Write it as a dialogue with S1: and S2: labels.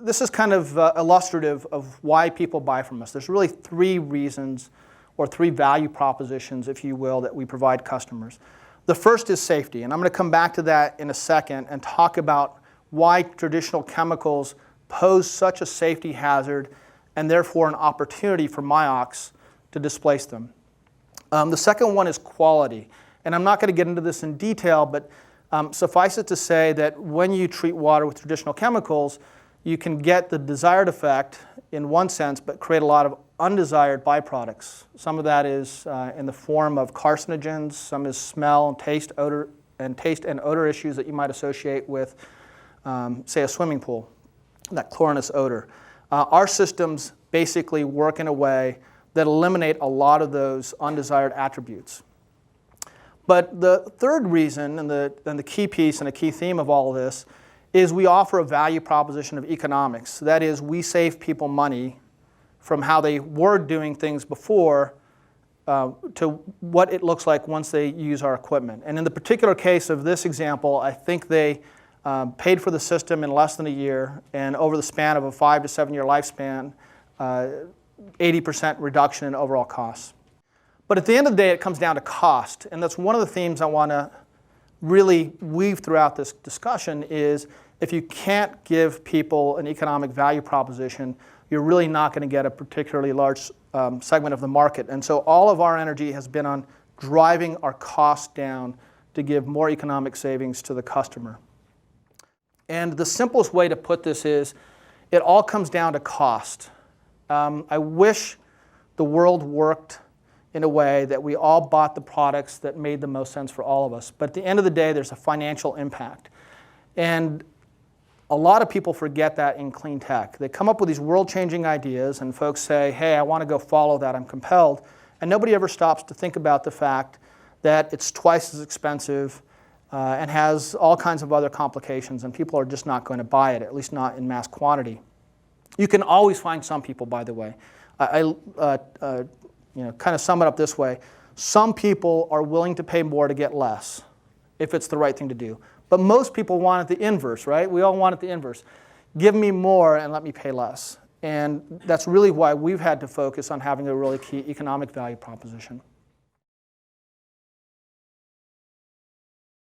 S1: this is kind of illustrative of why people buy from us. There's really three reasons or three value propositions, if you will, that we provide customers. The first is safety, and I'm going to come back to that in a second and talk about why traditional chemicals pose such a safety hazard and therefore an opportunity for Miox to displace them. The second one is quality, and I'm not going to get into this in detail, but suffice it to say that when you treat water with traditional chemicals, you can get the desired effect in one sense, but create a lot of undesired byproducts. Some of that is in the form of carcinogens, some is smell and taste, odor issues that you might associate with, say, a swimming pool, that chlorinous odor. Our systems basically work in a way that eliminate a lot of those undesired attributes. But the third reason, and the key piece and a key theme of all of this, is we offer a value proposition of economics. That is, we save people money from how they were doing things before to what it looks like once they use our equipment. And in the particular case of this example, I think they paid for the system in less than a year, and over the span of a 5 to 7 year lifespan, 80% reduction in overall costs. But at the end of the day, it comes down to cost, and that's one of the themes I want to really weave throughout this discussion is if you can't give people an economic value proposition, you're really not going to get a particularly large segment of the market. And so all of our energy has been on driving our costs down to give more economic savings to the customer. And the simplest way to put this is it all comes down to cost. I wish the world worked in a way that we all bought the products that made the most sense for all of us. But at the end of the day, there's a financial impact. And a lot of people forget that in clean tech. They come up with these world-changing ideas, and folks say, hey, I want to go follow that, I'm compelled. And nobody ever stops to think about the fact that it's twice as expensive and has all kinds of other complications, and people are just not going to buy it, at least not in mass quantity. You can always find some people, by the way. Kind of sum it up this way. Some people are willing to pay more to get less, if it's the right thing to do. But most people want it the inverse, right? We all want it the inverse. Give me more and let me pay less. And that's really why we've had to focus on having a really key economic value proposition.